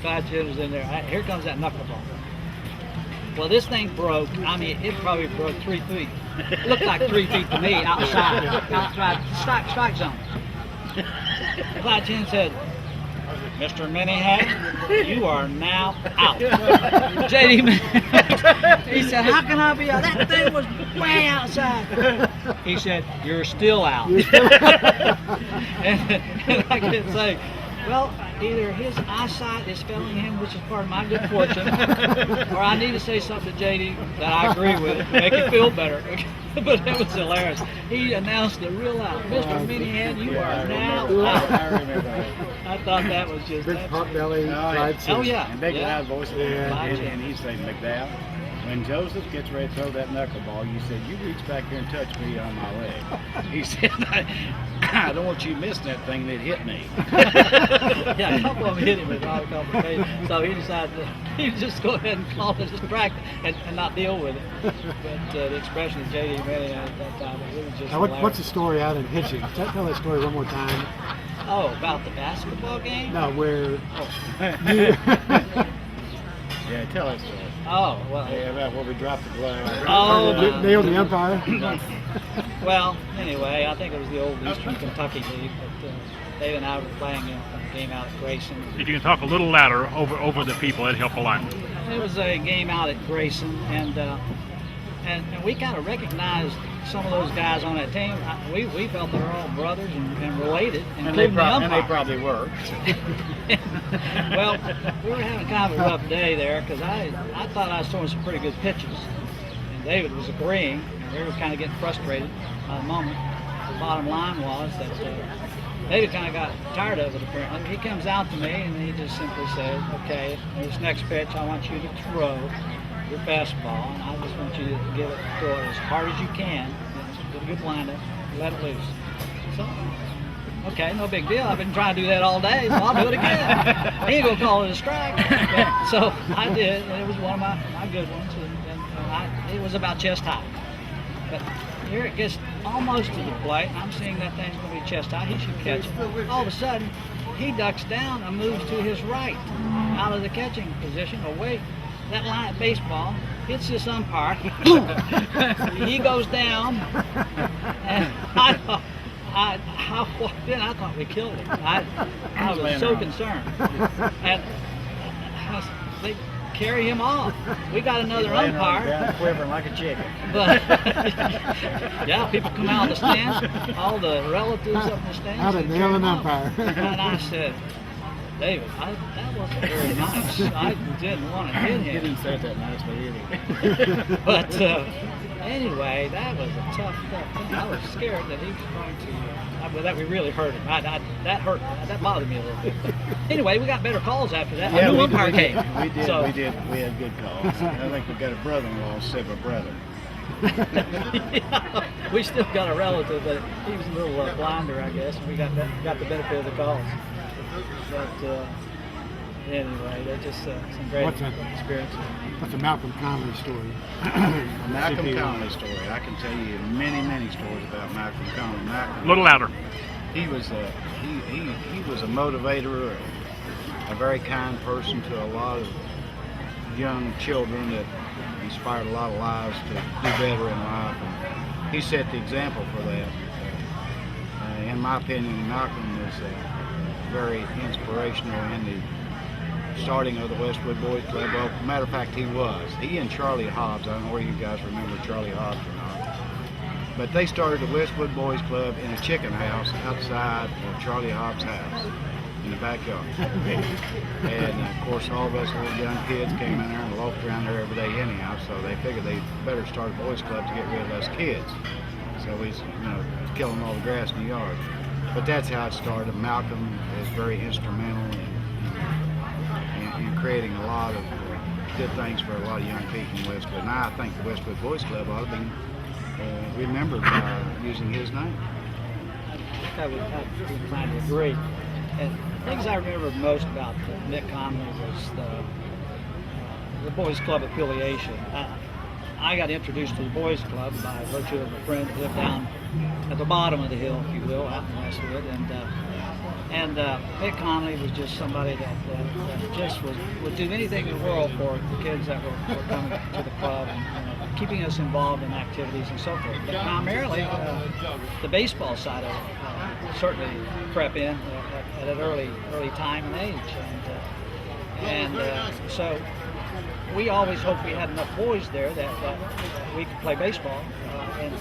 Clyde Jenner's in there. Here comes that knuckleball. Well, this thing broke. I mean, it probably broke 3 feet. It looked like 3 feet to me outside strike zone. Clyde Jenner said, "Mr. Minihat, you are now out." JD, he said, "How can I be out? That thing was way outside." He said, "You're still out." and I can say, well, either his eyesight is failing him, which is part of my good fortune, or I need to say something to JD that I agree with to make him feel better. But it was hilarious. He announced it real loud. "Mr. Minihan, you are now out." I remember that. I thought that was just... Big pot belly. Oh, yeah. And big loud voice. Yeah. And he'd say, "McDowell, when Joseph gets ready to throw that knuckleball, you said, you reach back here and touch me on my leg." He said, "I don't want you missing that thing that hit me." Yeah, a couple of them hit him with all complications. So he decided that he'd just go ahead and call it a strike and not deal with it. But the expression of J.D. Manning at that time, it was just Now, what's the story out in Hitching? Tell that story one more time. Oh, about the basketball game? No, where Yeah, tell us story. Oh, well. Yeah, about where we dropped the glove. Oh, nailed the umpire. Well, anyway, I think it was the old Eastern Kentucky League, but Dave and I were playing a game out at Grayson. If you can talk a little louder over the people, it'd help a lot. It was a game out at Grayson, and we kind of recognized some of those guys on that team. We felt they were all brothers and related, And they including the probably umpire. were. Well, we were having kind of a rough day there because I thought I was throwing some pretty good pitches, and David was agreeing, and we were kind of getting frustrated by the moment. The bottom line was that David kind of got tired of it apparently. He comes out to me and he just simply said, "Okay, this next pitch I want you to throw your fastball, and I just want you to throw it as hard as you can, get a good windup, let it loose." So, okay, no big deal. I've been trying to do that all day, so I'll do it again. He ain't gonna call it a strike. But, so I did, and it was one of my good ones, it was about chest high. But here it gets almost to the plate, and I'm seeing that thing's gonna be chest high. He should catch it. All of a sudden, he ducks down and moves to his right, out of the catching position, away. That line of baseball hits this umpire. He goes down, and I walked in. I thought we killed him. I was so concerned, and they carry him off. We got another umpire. Quivering like a chicken. But yeah, people come out of the stands, all the relatives up in the stands. How to nail an umpire. And I said, "David, that wasn't very nice. I didn't want to hit He him." didn't say it that nicely either. But anyway, that was a tough thing. I was scared that he was going to, that we really hurt him. That hurt. That bothered me a little bit. Anyway, we got better calls after that. Yeah, A new we umpire came. did. So, We had good calls. I think we got a brother-in-law instead of a brother. yeah, we still got a relative, but he was a little blinder, I guess, and we got the benefit of the calls. But anyway, they're just some great experiences. That's a Malcolm Conley story. Malcolm Conley story. I can tell you many, many stories about Malcolm Conley. A little louder. He was a motivator, a very kind person to a lot of young children that inspired a lot of lives to do better in life. And he set the example for that. In my opinion, Malcolm was very inspirational in the starting of the Westwood Boys Club. Well, matter of fact, he was. He and Charlie Hobbs, I don't know where you guys remember Charlie Hobbs or not, but they started the Westwood Boys Club in a chicken house outside of Charlie Hobbs' house in the backyard. And of course, all of us little young kids came in there and loafed around there every day anyhow, so they figured they better start a boys club to get rid of us kids. So we, killing all the grass in the yard. But that's how it started. Malcolm was very instrumental in creating a lot of good things for a lot of young people in Westwood. And I think the Westwood Boys Club ought to be remembered by using his name. I would kind of agree. And things I remember most about Nick Conley was the Boys Club affiliation. I got introduced to the Boys Club by virtue of a friend who lived down at the bottom of the hill, if you will, out in Westwood. And Mick Conley was just somebody that just would do anything in the world for the kids that were coming to the club and keeping us involved in activities and so forth. But primarily, the baseball side of it certainly crept in at an early time and age. And so we always hoped we had enough boys there that we could play baseball and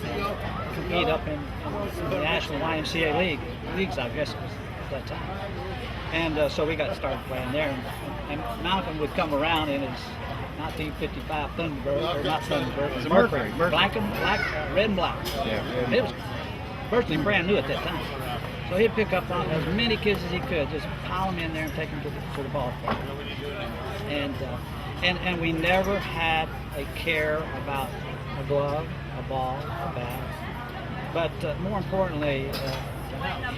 compete up in the Ashland YMCA leagues, I guess it was at that time. And so we got started playing there. And Malcolm would come around in his 1955 Thunderbird, or not Thunderbird, it was Mercury. Black, red and black. Yeah. It was virtually brand new at that time. So he'd pick up on as many kids as he could, just pile them in there and take them to the ball park. And we never had a care about a glove, a ball, a bat. But more importantly,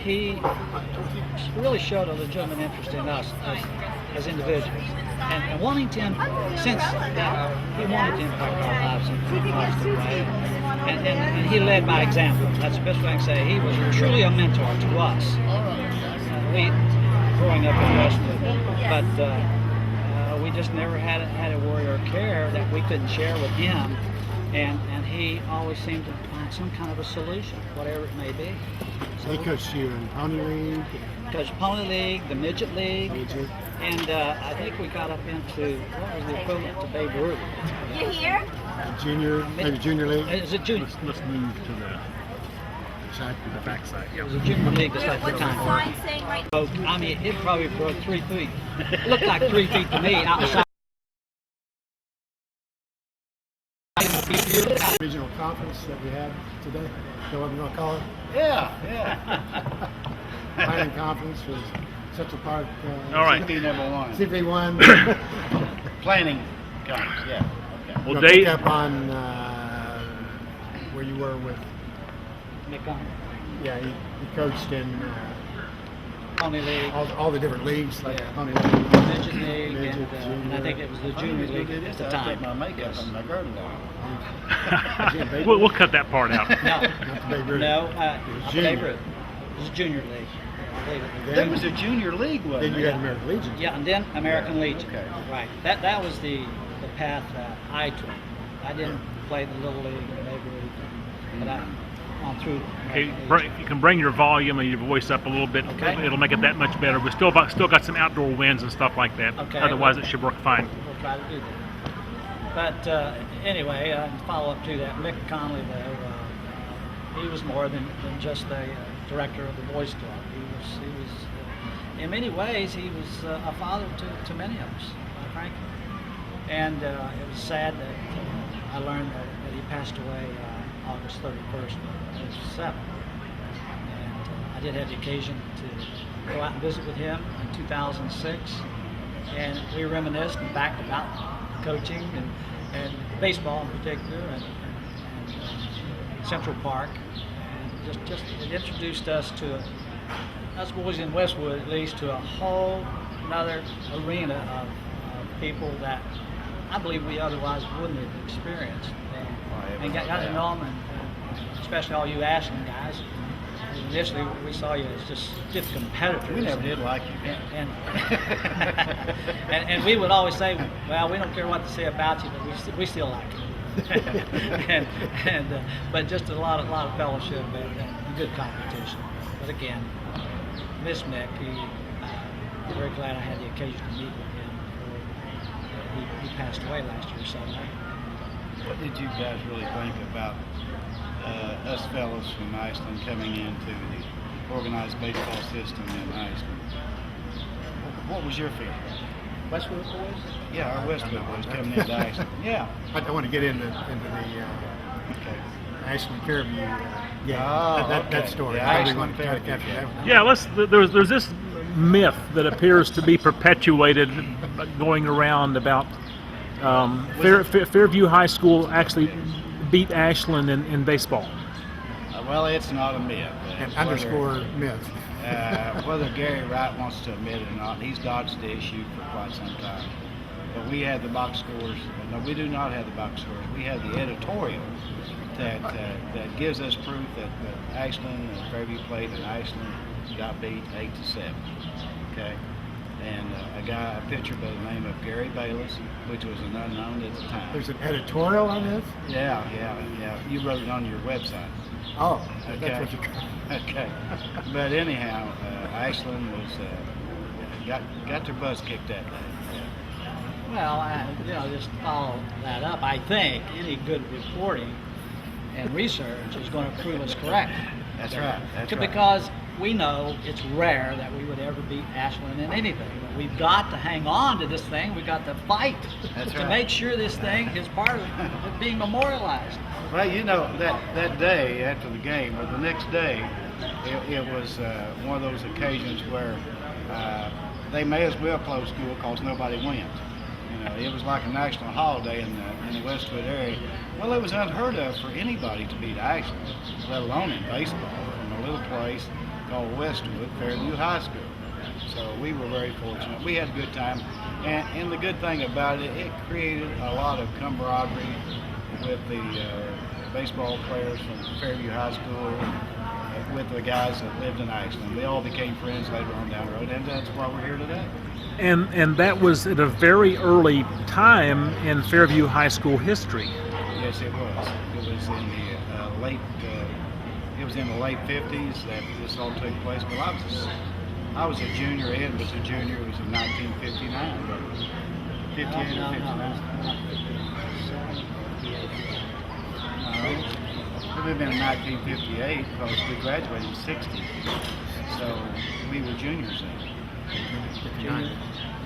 he really showed a legitimate interest in us as individuals. And wanting to, since that, he wanted to impact our lives in a positive way. And he led by example. That's the best way I can say. He was truly a mentor to us. We, growing up in Westwood, but we just never had a worry or care that we couldn't share with him. And he always seemed to find some kind of a solution, whatever it may be. So He coached you in Pony League. coached Pony League, the Midget League, Midget. and I think we got up into what was the equivalent to Babe Ruth. You here? Junior, maybe Junior League. Is it junior? Let's move to the Side. backside. It was a junior league that's like the What's the time. sign saying right So, I mean, it probably broke 3 feet. It looked like 3 feet to me outside. Regional conference that we had today. So what we're going to call it? Yeah. Planning conference was Central Park. All right. CP number one. CP1. Planning conference. Yeah. Okay. Well, We'll Dave, pick up on where you were with. Yeah, he coached in Pony League, all the different leagues, like Yeah. Pony League. Midget League, Midget, and I think it was the junior league at the I time. take my makeup and my girdle on. we'll cut that part out. No, Not the Babe Ruth. no, was Babe junior. Ruth. It was junior league. I believe it. There was a junior league, wasn't Then you there? had American Legion. Yeah, and then American Legion. Okay. Right. That was the path that I took. I didn't play the little league or Babe Ruth, but I on through. Okay, American Legion. if you can bring your volume and your voice up a little bit, Okay. it'll make it that much better. We still got some outdoor winds and stuff like that. Okay. Otherwise, it should work fine. We'll try to do that. But anyway, follow up to that, Mick Conley, though, he was more than just a director of the Boys Club. He was in many ways, he was a father to many of us, frankly. And it was sad that I learned that he passed away August 31st, 1987. And I did have the occasion to go out and visit with him in 2006. And we reminisced and backed about coaching and baseball in particular and Central Park. And just it introduced us to, us boys in Westwood at least, to a whole another arena of people that I believe we otherwise wouldn't have experienced. And got to know them, and especially all you Ashland guys. Initially, we saw you as just stiff competitors. We never did like you. And we would always say, well, we don't care what to say about you, but we still like you. But just a lot of fellowship and good competition. But again, miss Mick. I'm very glad I had the occasion to meet with him before he passed away last year. So. What did you guys really think about us fellows from Iceland coming into the organized baseball system in Iceland? What was your feeling? Westwood boys? Yeah, our Westwood boys coming into Iceland. Yeah. I want to get into the Okay. Ashland Fairview game. Oh, that okay. story. The I really Ashland want to try to Fairview capture that one. Yeah, there's this myth that appears to be perpetuated going around about Fairview High School actually beat Ashland in baseball. Well, it's not a myth. And It's underscore myth. whether Gary Wright wants to admit it or not, he's dodged the issue for quite some time. But we had the box scores. No, we do not have the box scores. We have the editorial that gives us proof that Ashland and Fairview played in Ashland got beat 8-7. Okay, and a pitcher by the name of Gary Bayless, which was an unknown at the time. There's an editorial on this? Yeah. You wrote it on your website. Oh, Okay. that's what you Okay, but anyhow, Ashland was got their butts kicked that day. Well, just to follow that up, I think any good reporting and research is going to prove us correct. That's right. Because we know it's rare that we would ever beat Ashland in anything. But we've got to hang on to this thing. We've got to fight to make sure this thing is part of being memorialized. Well, that day after the game, or the next day, it was one of those occasions where they may as well close school because nobody went. It was like a national holiday in the Westwood area. Well, it was unheard of for anybody to beat Ashland, let alone in baseball, from a little place called Westwood, Fairview High School. So we were very fortunate. We had a good time, and the good thing about it, it created a lot of camaraderie with the baseball players from Fairview High School, with the guys that lived in Ashland. We all became friends later on down the road, and that's why we're here today. And that was at a very early time in Fairview High School history. Yes, it was. It was in the late. It was in the late 50s that this all took place. Well, I was a junior. Ed was a junior. It was in 1959. But 58 or 59. It would have been in 1958 because we graduated in 60. So we were juniors then. Junior.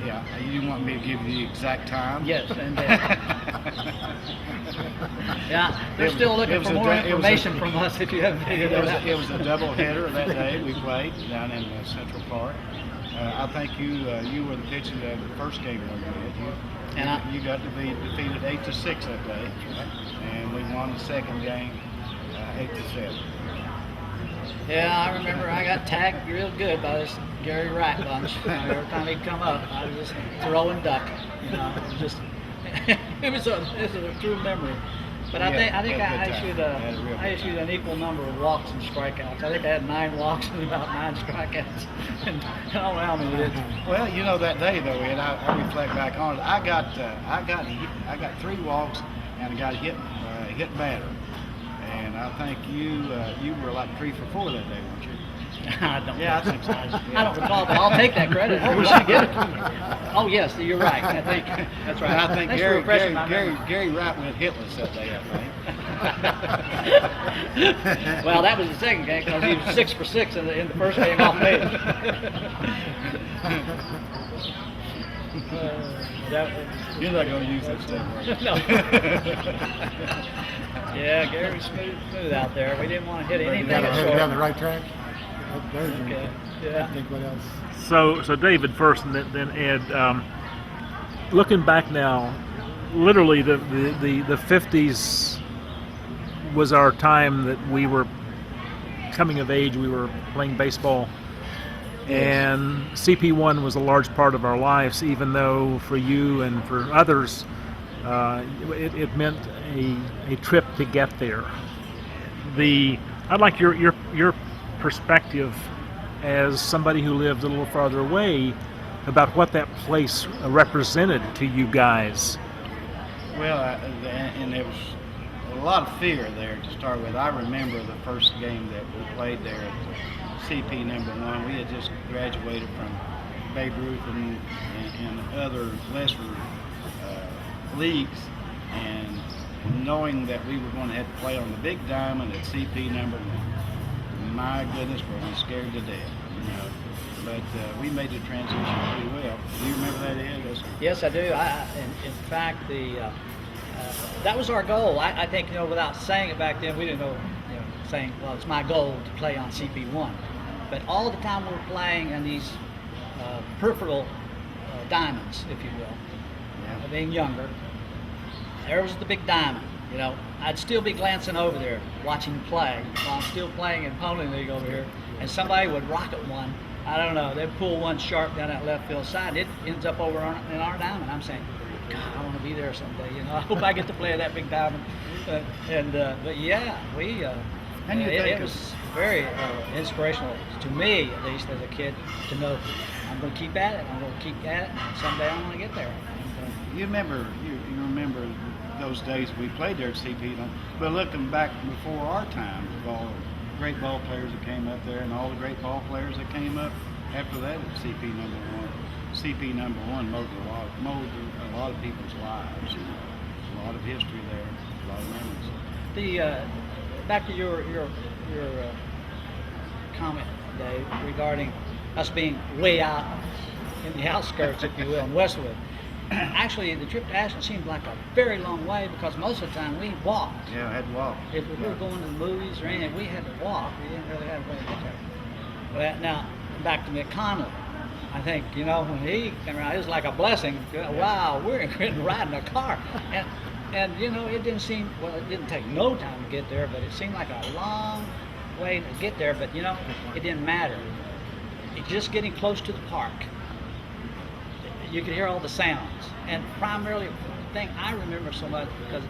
Yeah, you want me to give you the exact time? Yes, and yeah, they're still looking for more information from us if you haven't figured it out. It was a doubleheader that day. We played down in Central Park. I think you were the pitcher of the first game we did. You got to be defeated 8-6 that day, and we won the second game 8-7. Yeah, I remember I got tagged real good by this Gary Wright bunch. Every time he'd come up, I would just throw and duck. It was a true memory. But I think I issued an equal number of walks and strikeouts. I think I had 9 walks and about 9 strikeouts. And I don't know how many it is. Well, that day though, Ed, I reflect back on it. I got 3 walks and I got hit batter. And I think you were like 3 for 4 that day, weren't you? I don't. Yeah, I think so. I don't recall, but I'll take that credit. Oh, let me get it. Oh yes, you're right. I think that's right. And I think Thanks for refreshing my memory. Gary Wright went hitless that day, I think. Well, that was the second game because he was 6 for 6 in the first game off base. You're not going to use that stuff, are you? No. Yeah, Gary was smooth out there. We didn't want to hit anything. Headed down the right track? Okay. Yeah. I think what else? So David first, and then Ed. Looking back now, literally the 50s was our time that we were coming of age. We were playing baseball, and CP1 was a large part of our lives. Even though for you and for others, it meant a trip to get there. I'd like your perspective as somebody who lived a little farther away about what that place represented to you guys. Well, and there was a lot of fear there to start with. I remember the first game that we played there at CP number 1. We had just graduated from Babe Ruth and other lesser leagues, and knowing that we were going to have to play on the big diamond at CP number 1, my goodness, were we scared to death, But we made the transition pretty well. Do you remember that, Ed? Yes, I do. In fact, that was our goal. I think, without saying it back then, we didn't know, saying, well, it's my goal to play on CP1. But all the time we were playing in these peripheral diamonds, if you will, being younger, there was the big diamond. I'd still be glancing over there, watching play, while I'm still playing in Pony League over here, and somebody would rocket one. I don't know, they'd pull one sharp down that left field side. It ends up over in our diamond. I'm saying, God, I want to be there someday. You know, I hope I get to play that big diamond. But yeah, And you it think was very inspirational to me, at least as a kid, to know I'm going to keep at it. I'm going to keep at it, and someday I'm going to get there. you remember those days we played there at CP, but looking back before our time, of all the great ball players that came up there and all the great ball players that came up after that at CP number one molded a lot of people's lives. A lot of history there, a lot of memories. Back to your comment, Dave, regarding us being way out in the outskirts, if you will, in Westwood. Actually, the trip to Ashland seemed like a very long way because most of the time we walked. Yeah, I had to walk. If we were going to the movies or anything, we had to walk. We didn't really have a way to get there. But now, back to McConnell. I think, when he came around, it was like a blessing. Wow, we're riding a car. And it didn't seem, well, it didn't take no time to get there, but it seemed like a long way to get there. But, it didn't matter. Just getting close to the park, you could hear all the sounds. And primarily, the thing I remember so much, because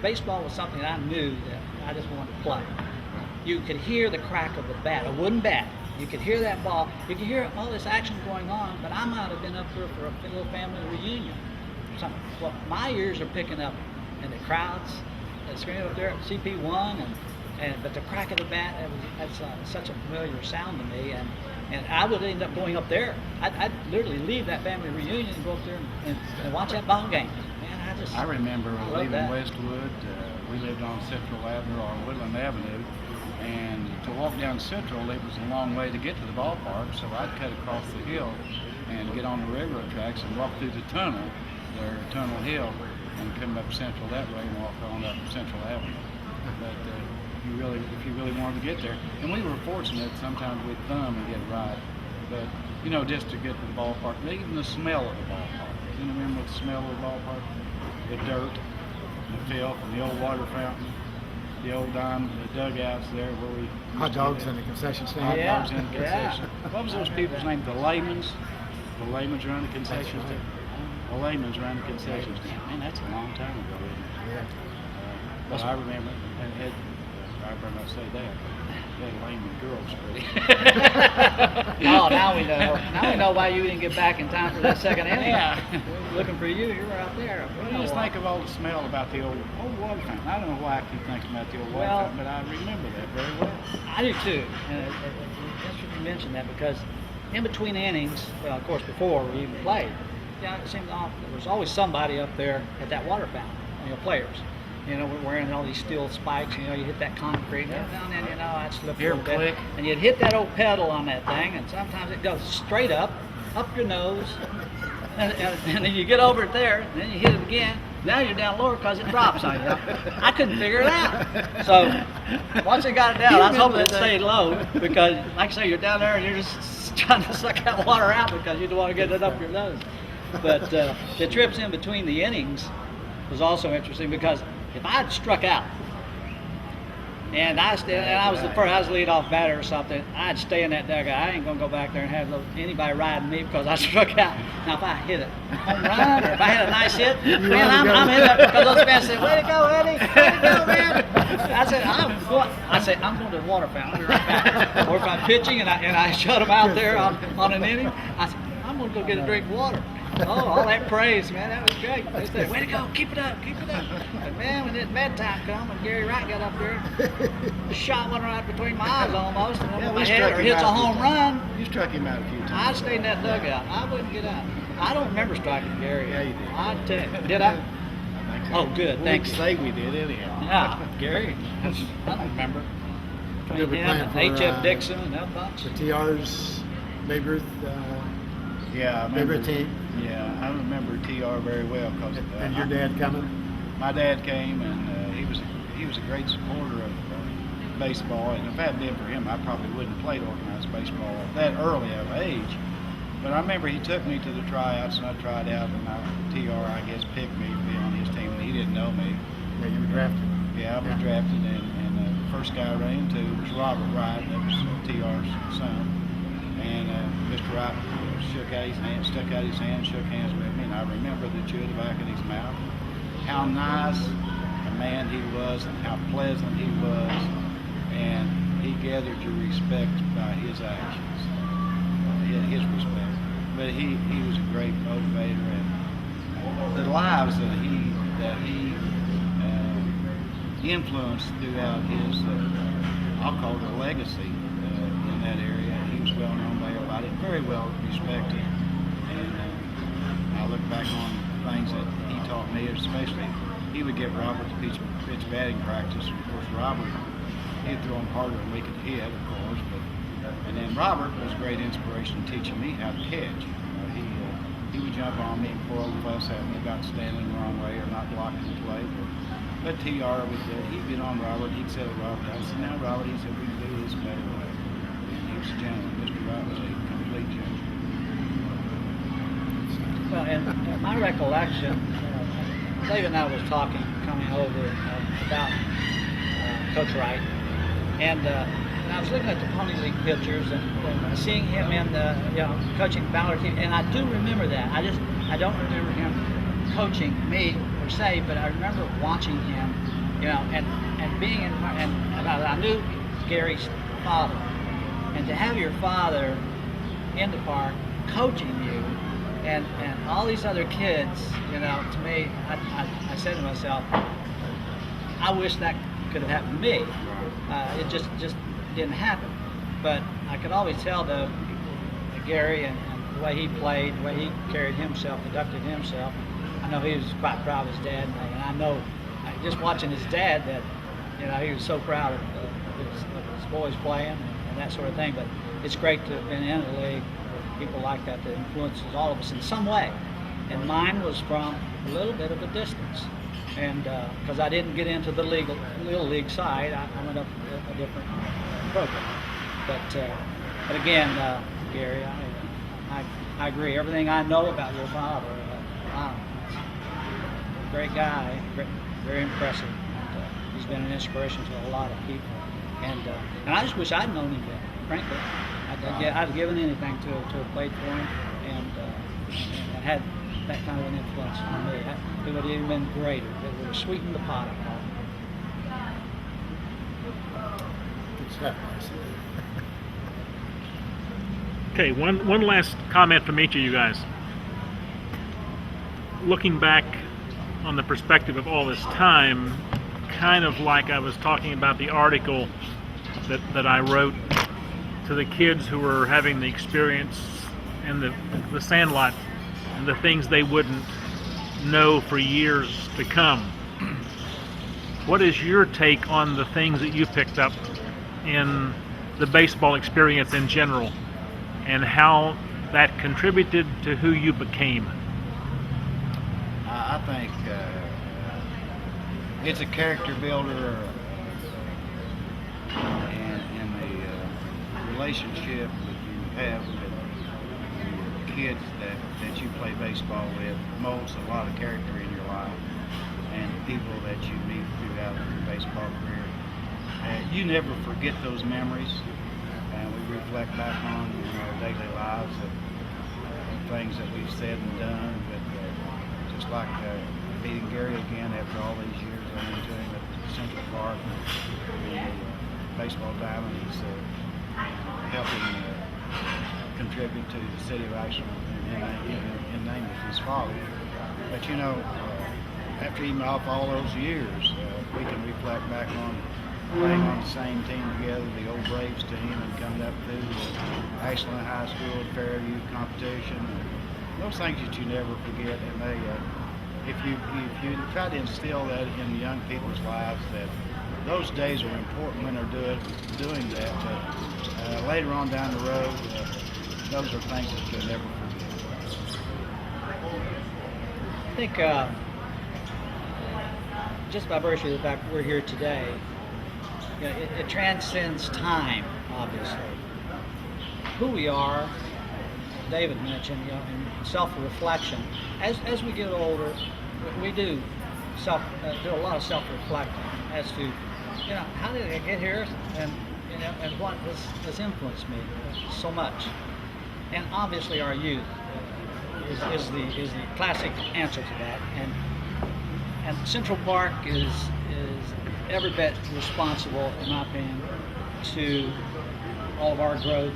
baseball was something I knew that I just wanted to play. You could hear the crack of the bat, a wooden bat. You could hear that ball. You could hear all this action going on, but I might have been up there for a little family reunion. Something. Well, my ears are picking up, and the crowds screaming up there at CP1, but the crack of the bat, that's such a familiar sound to me, and I would end up going up there. I'd literally leave that family reunion and go up there and watch that ball game. Man, I remember leaving that. Westwood. We lived on Central Avenue or Woodland Avenue, and to walk down Central, it was a long way to get to the ballpark, so I'd cut across the hill and get on the railroad tracks and walk through the tunnel, there, Tunnel Hill, and come up Central that way and walk on up Central Avenue. But if you really wanted to get there, and we were fortunate, sometimes we'd thumb and get a ride, but just to get to the ballpark, and even the smell of the ballpark. You remember the smell of the ballpark? The dirt, the filth, and the old water fountain, the old the dugouts there where we Hot dogs in the concession stand. hot Yeah, dogs in the concession. What was those people's name? The Laymans? The Laymans around the concession stand. The Laymans around the concession stand. Man, that's a long time ago, isn't it? Yeah. But I remember, and I better not say that. That Layman girls pretty. Oh, now we know. Now we know why you didn't get back in time for that second inning. Yeah. Looking for you, you were out there. Well, you just think of all the smell about the old water fountain. I don't know why I keep thinking about the old water Well, fountain, but I remember that very well. I do too. And it's interesting you mention that because in between innings, well, of course, before we even played, it seemed there was always somebody up there at that water fountain, players. We're wearing all these steel spikes, you hit that concrete, and then, I'd slip a Hear little bit. click. And you'd hit that old pedal on that thing, and sometimes it goes straight up your nose, and then you get over it there, and then you hit it again. Now you're down lower because it drops on you. I couldn't figure it out. So once it got it down, I was hoping it stayed low because, like I say, you're down there and you're just trying to suck that water out because you don't want to get it up your nose. But the trips in between the innings was also interesting because if I had struck out and I was the first, I was lead off batter or something, I'd stay in that dugout. I ain't gonna go back there and have anybody riding me because I struck out. Now if I hit a home run or if I hit a nice hit, man, I'm in there because those fans say, "Way to go, Eddie! Way to go, man!" I said, I'm going to the water fountain. I'll be right back. Or if I'm pitching and I shut them out there on an inning, I said, I'm going to go get a drink of water. Oh, all that praise, man, that was great. They said, "Way to go, keep it up, keep it up." But man, when that bedtime come and Gary Wright got up there, shot one right between my eyes almost, and over my head, or hits a home run. You struck him out a few times. I stayed in that dugout. I wouldn't get out. I don't remember striking Gary. Yeah, you did. I tell you. Did I? Oh, good. Thank you. Say we did anyhow. Yeah, Gary. I don't remember. You'll be Him playing and for, H.F. Dixon and that bunch. The TR's Babe Ruth, Yeah, I Babe remember. Ruth team. Yeah, I remember TR very well because And your dad coming. my dad came and he was a great supporter of baseball. And if it hadn't been for him, I probably wouldn't have played organized baseball at that early of age. But I remember he took me to the tryouts and I tried out, and TR, I guess, picked me to be on his team. And he didn't know me. Yeah, you were drafted. Yeah, I was drafted, and the first guy I ran into was Robert Wright. That was TR's son. And Mr. Wright shook out his hand, stuck out his hand, shook hands with me, and I remember the chew at the back of his mouth. How nice a man he was, and how pleasant he was, and he gathered your respect by his actions, his respect. But he was a great motivator, and the lives that he influenced throughout his, I'll call it a legacy in that area. He was well known by everybody, very well respected, and I look back on things that he taught me, especially he would get Robert to pitch batting practice. Of course, Robert, he'd throw him harder than we could hit, of course, and then Robert was a great inspiration teaching me how to catch. He would jump on me and quarrel with us at me about standing the wrong way or not blocking the play. But TR he'd get on Robert, he'd say to Robert, I said, now Robert, he said, we can do this a better way. And he was a gentleman. Mr. Wright was a complete gentleman. Well, in my recollection, David and I was talking, coming over about Coach Wright, and I was looking at the Pony League pictures and seeing him in the coaching Ballard team, and I do remember that. I don't remember him coaching me per se, but I remember watching him, and being in, and I knew Gary's father, and to have your father in the park coaching you, and all these other kids, to me, I said to myself, I wish that could have happened to me. It just didn't happen, but I could always tell the Gary and the way he played, the way he carried himself, conducted himself. I know he was quite proud of his dad, and I know just watching his dad that he was so proud of his boys playing and that sort of thing. But it's great to have been in a league with people like that influences all of us in some way. And mine was from a little bit of a distance, and because I didn't get into the little league side, I went up a different program. But again, Gary, I agree. Everything I know about your father, wow, great guy, very impressive. And, he's been an inspiration to a lot of people. And I just wish I'd known him better, frankly. I'd have given anything to have played for him and had that kind of an influence on me. It would have even been greater. It would have sweetened the pot, I call it. Okay, one last comment from each of you guys. Looking back on the perspective of all this time, kind of like I was talking about the article that I wrote to the kids who were having the experience in the Sandlot and the things they wouldn't know for years to come. What is your take on the things that you picked up in the baseball experience in general, and how that contributed to who you became? I think it's a character builder, and the relationship that you have with the kids that you play baseball with molds a lot of character in your life, and the people that you meet throughout your baseball career. You never forget those memories, and we reflect back on our daily lives and things that we've said and done. But just like meeting Gary again after all these years, I went to him at Central Park, the baseball diamond. He's helping contribute to the city of Ashland in name of his father. But after even off all those years, we can reflect back on playing on the same team together, the old Braves team, and coming up through the Ashland High School Fairview competition. Those things that you never forget, and if you try to instill that in the young people's lives, that those days are important when they're doing that. Later on down the road, those are things that you'll never forget. I think just by virtue of the fact we're here today, it transcends time, obviously. Who we are, David mentioned, and self-reflection. As we get older, we do a lot of self-reflecting as to, how did I get here, and what has influenced me so much. and obviously our youth is the classic answer to that. And Central Park is every bit responsible, in my opinion, to all of our growth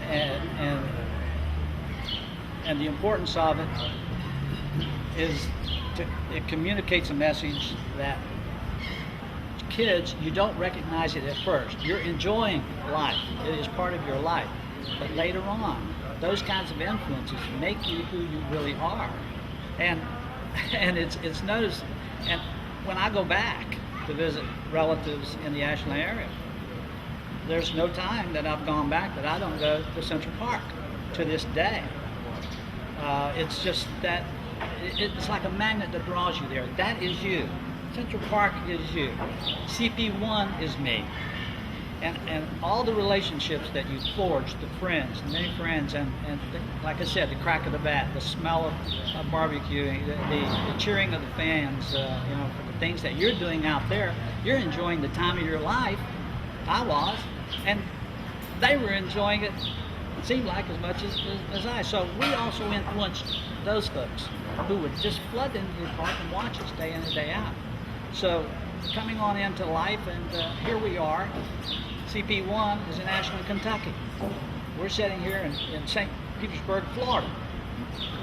and the importance of it is it communicates a message that kids, you don't recognize it at first. You're enjoying life. It is part of your life. But later on, those kinds of influences make you who you really are. And it's noticed, and when I go back to visit relatives in the Ashland area, there's no time that I've gone back that I don't go to Central Park to this day. It's just that it's like a magnet that draws you there. That is you. Central Park is you. CP1 is me. And all the relationships that you forged, the friends, many friends, and like I said, the crack of the bat, the smell of barbecue, the cheering of the fans, for the things that you're doing out there, you're enjoying the time of your life. I was, and they were enjoying it, it seemed like, as much as I. So we also influenced those folks who would just flood into the park and watch us day in and day out. So coming on into life, and here we are. CP1 is in Ashland, Kentucky. We're sitting here in St. Petersburg, Florida,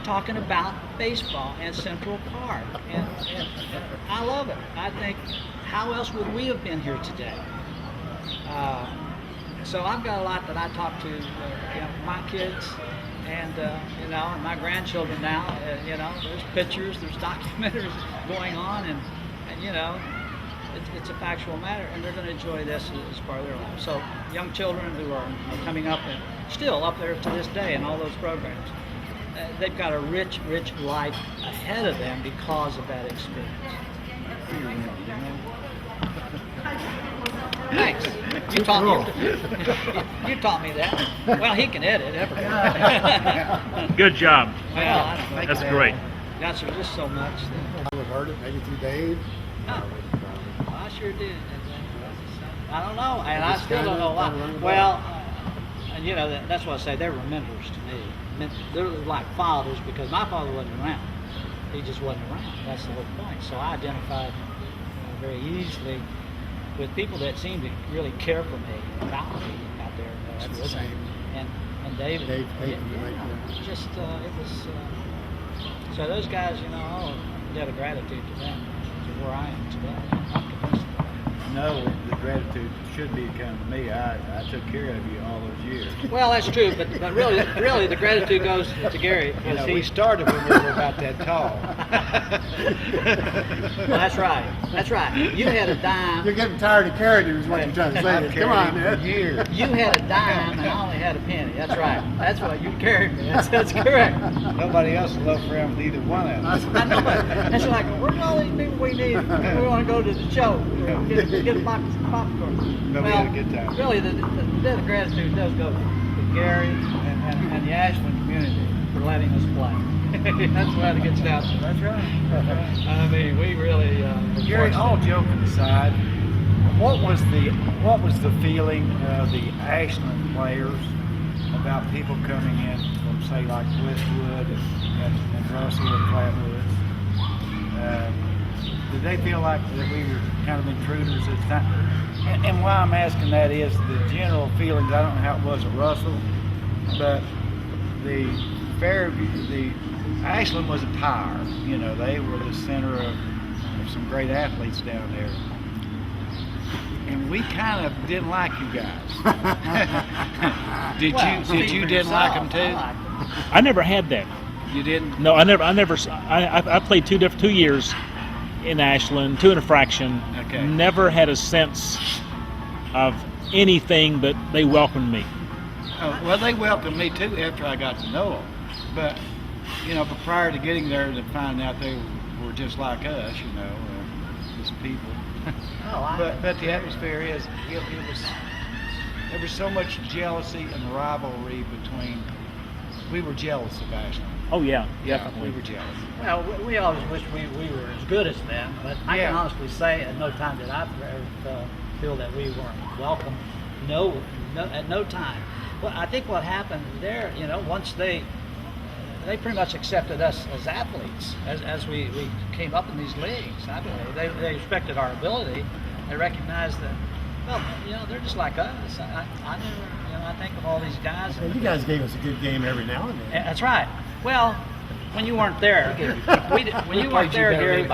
talking about baseball and Central Park. And I love it. I think, how else would we have been here today? So I've got a lot that I talk to my kids and my grandchildren now. There's pictures, there's documentaries going on, and it's a factual matter, and they're going to enjoy this as part of their life. So young children who are coming up and still up there to this day in all those programs, they've got a rich life ahead of them because of that experience. Thanks. You taught me that. Well, he can edit everything. Good job. Well, I don't think That's that- great. That's just so much. I would have heard it maybe through Dave. I sure did. I don't know, and I Just still don't know why. kinda Well, that's what I say. They're mentors to me. They're like fathers, because my father wasn't around. He just wasn't around. That's the whole point. So I identified very easily with people that seemed to really care for me, about me out there. That's the with me. same. And David. Dave, it right just it was. So those guys, all a debt of gratitude to them, to where I am today. I'm convinced of that. No, the gratitude should be coming to me. I took care of you all those years. Well, that's true, but really, the gratitude goes to Gary. We started when we were about that tall. Well, that's right. That's right. You had a dime. You're getting tired of carrying him, is what you're trying to I've say. Come on, carried him for man. years. You had a dime, and I only had a penny. That's right. That's what you carried me. That's correct. Nobody else loafed around with either one of us. I know it. It's like, where's all these people we need? We want to go to the show. Get a box of popcorn. But we had a good time. Really, the debt of gratitude does go to Gary and the Ashland community for letting us play. That's what it gets down to. That's right. I mean, we really. Gary, all joking aside, what was the feeling of the Ashland players about people coming in from, say, like Westwood and Russell and Flatwoods? Did they feel like that we were kind of intruders at the time? And why I'm asking that is the general feelings. I don't know how it was at Russell, but the Ashland was a tire. They were the center of some great athletes down there. And we kind of didn't like you guys. Did you didn't like them too? I never had that. You didn't? No, I played 2 years in Ashland, 2 and a fraction. Okay. Never had a sense of anything, but they welcomed me. Oh, well, they welcomed me too after I got to know them. But prior to getting there, to find out they were just like us, just people. But the atmosphere is there was so much jealousy and rivalry between. We were jealous of Ashland. Oh yeah, Yeah, definitely. we were jealous. Well, we always wish we were as good as them, but I can Yeah. honestly say at no time did I ever feel that we weren't welcome. No, at no time. Well, I think what happened there, once they pretty much accepted us as athletes as we came up in these leagues. I believe they respected our ability. They recognized that, well, they're just like us. I think of all these guys. You guys gave us a good game every now and then. That's right. Well, when you weren't there, when you weren't there, Gary,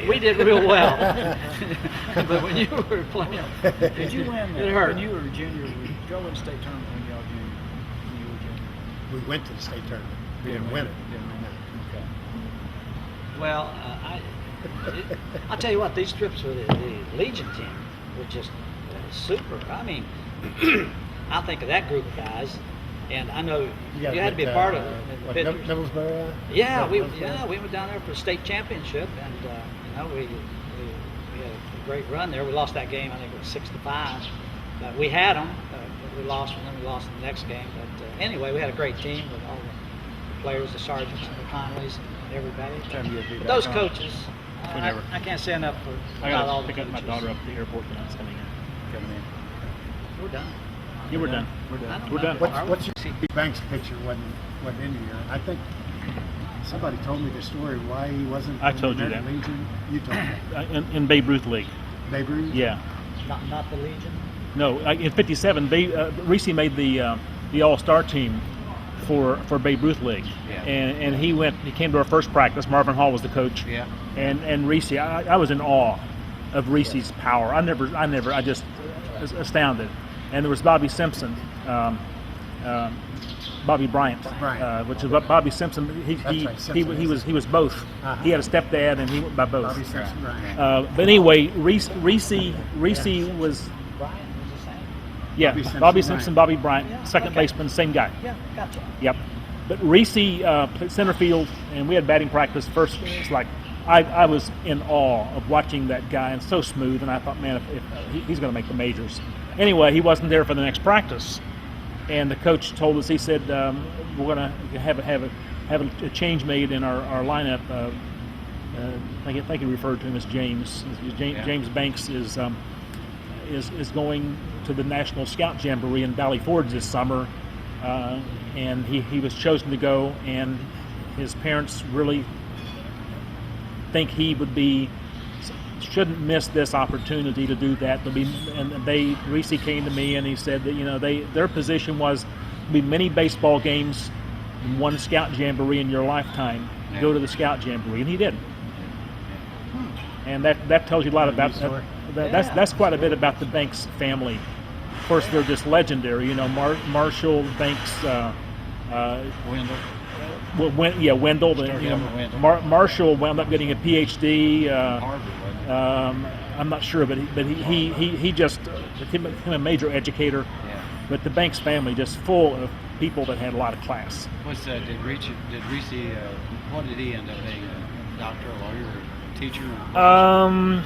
we did real well. But when you were playing, Did you win? It hurt. When you were a junior, y'all win state tournament when y'all junior. When you were junior. We went to the state tournament. We didn't win it. Didn't win it. Okay. Well, I'll tell you what, these trips with the Legion team were just super. I mean, I think of that group of guys, and I know you had to be a part of it. Middlesbrough? We went down there for the state championship, and we had a great run there. We lost that game, I think it was 6-5. But we had them. We lost them, then we lost the next game. But anyway, we had a great team with all the players, the sergeants, and the Conleys, and everybody. But those coaches, I can't say enough about all the coaches. I got to pick up my daughter up at the airport tonight. It's coming in. We're done. Yeah, we're done. We're done. What's your Banks picture wasn't in here? I think somebody told me the story why he wasn't. I in told the you that. American Legion. You told me. In Babe Ruth League. Babe Ruth? Yeah. Not the Legion. No, in '57, Reese made the All-Star team for Babe Ruth League, Yeah. and he came to our first practice. Marvin Hall was the coach. Yeah. And Reese, I was in awe of Reese's power. I just astounded. And there was Bobby Simpson, Bobby Bryant, which is Bobby Simpson. He was both. Uh-huh. He had a stepdad, and he went by both. Bobby Simpson, right. But anyway, Reese was Brian was the same. Bobby Simpson, Bobby Bryant, Yeah, second okay. baseman, same guy. Yeah, gotcha. Yep. But Reese played center field, and we had batting practice first. It's like I was in awe of watching that guy, and so smooth. And I thought, man, if he's going to make the majors. Anyway, he wasn't there for the next practice, and the coach told us. He said, "We're going to have a change made in our lineup." I think he referred to him as James. James Banks is going to the National Scout Jamboree in Valley Forge this summer, and he was chosen to go. And his parents really think he shouldn't miss this opportunity to do that. Reese came to me and he said that their position was to be many baseball games, and one Scout Jamboree in your lifetime. Yeah. Go to the Scout Jamboree, and he did. And that tells you a lot about story. that's quite a bit about the Banks family. Of course, they're just legendary. Marshall Banks. Wendell. Wendell. Wendell. Marshall wound up getting a PhD. Harvard, wasn't it? I'm not sure, but he just became a major educator. Yeah. But the Banks family just full of people that had a lot of class. What's that? Did Reese? What did he end up being? A doctor, a lawyer, a teacher? I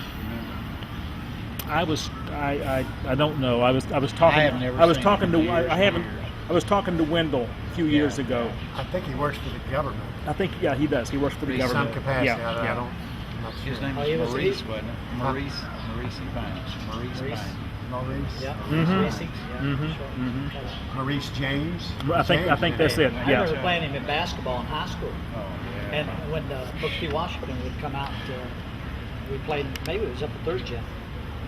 don't know. I was talking. I have never I was seen talking him in to. years I haven't. I was talking to Wendell a few years ago. I think he works for the government. I think he does. He works for the In government. Some capacity. Yeah, I yeah. don't. I'm not His sure. name he was was- Maurice, he- wasn't it? Maurice Banks. Maurice Maurice. Banks. Maurice. Yeah. Mhm. Reese, yeah, Mhm, sure. mhm. Maurice James. I think that's it. I Yeah. remember playing him in basketball in high school. Oh, yeah. And when Booker T. Washington would come out, we played, maybe it was up at third gen.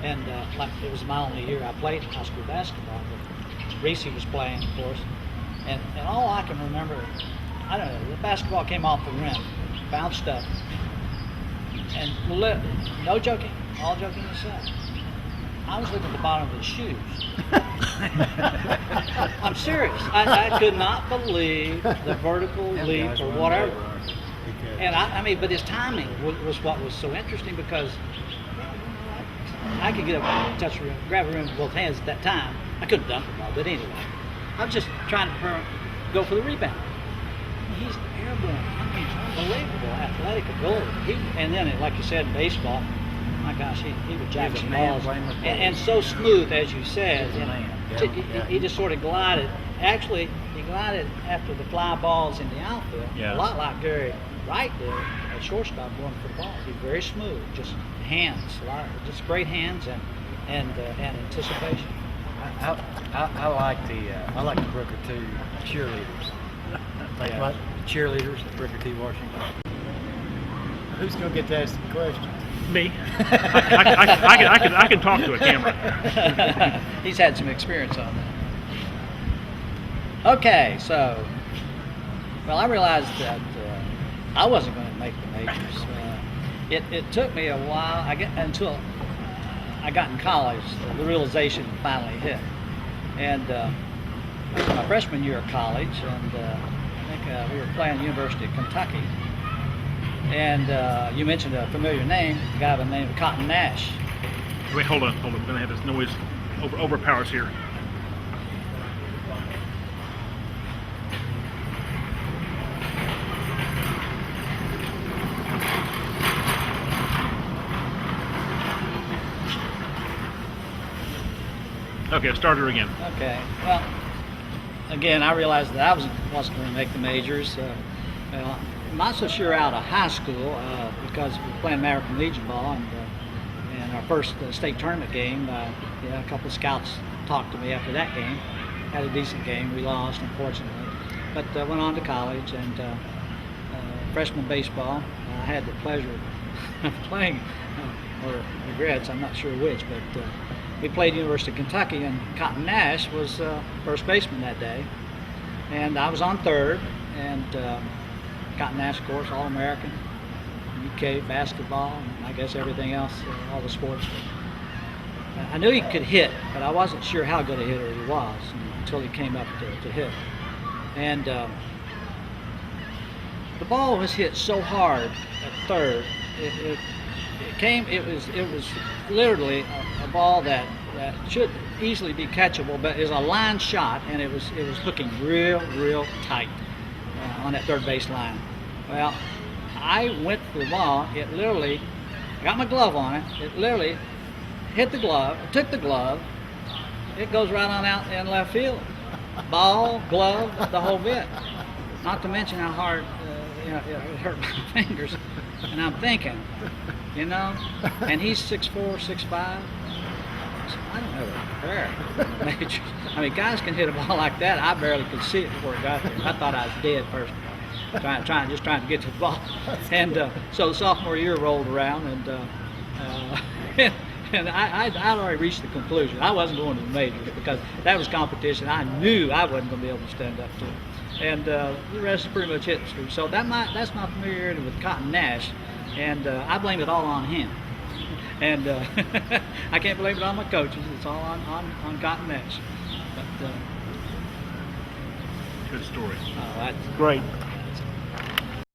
And like it was my only year I played high school basketball. But Reese was playing, of course. And all I can remember, I don't know, the basketball came off the rim, bounced up. And no joking, all joking aside, I was looking at the bottom of his shoes. I'm serious. I could not believe the vertical leap or whatever. And I mean, but his timing was what was so interesting, because I could get up, touch the rim, grab a rim with both hands at that time. I couldn't dunk the ball, but anyway, I was just trying to go for the rebound. He's airborne. I mean, unbelievable athletic ability. And then, like you said, in baseball, my gosh, he would jack He's a some man balls. playing with balls. And so smooth, as you said. He's a And man. he just sort of glided. Actually, he glided after the fly balls in the outfield. Yeah. A lot like Gary Wright did at shortstop going for the ball. He's very smooth, just hands, just great hands and anticipation. I like the Booker T cheerleaders. Like Yeah, what? cheerleaders at Booker T Washington. Who's gonna get to ask the question? Me. I can talk to a camera. He's had some experience on that. Okay, so, well, I realized that I wasn't going to make the majors. It took me a while. Until I got in college, the realization finally hit. And it was my freshman year of college, and I think we were playing University of Kentucky. And you mentioned a familiar name, a guy by the name of Cotton Nash. Wait, hold on. We're gonna have this noise overpowers here. Okay, start her again. Okay. Well, again, I realized that I wasn't going to make the majors. Well, I'm not so sure out of high school because we were playing American Legion ball, and our first state tournament game, a couple of scouts talked to me after that game. Had a decent game. We lost, unfortunately, but went on to college and freshman baseball. I had the pleasure of playing, or regrets, I'm not sure which, but. We played University of Kentucky, and Cotton Nash was first baseman that day, and I was on third. And Cotton Nash, of course, All-American, UK basketball, and I guess everything else, all the sports. I knew he could hit, but I wasn't sure how good a hitter he was until he came up to hit. And the ball was hit so hard at third, it was literally a ball that should easily be catchable, but is a line shot, and it was looking real tight on that third base line. Well, I went for the ball. It literally, I got my glove on it. It literally hit the glove, took the glove. It goes right on out in left field. Ball, glove, the whole bit. Not to mention how hard it hurt my fingers. And I'm thinking, and he's 6'4", 6'5". I don't know fair. I mean, guys can hit a ball like that. I barely could see it before it got there. I thought I was dead first, trying to get to the ball. And so the sophomore year rolled around, and I'd already reached the conclusion I wasn't going to the majors because that was competition I knew I wasn't going to be able to stand up to. And the rest is pretty much history. So that's my familiarity with Cotton Nash, and I blame it all on him. And I can't blame it on my coaches. It's all on Cotton Nash. But Good story. that's Great.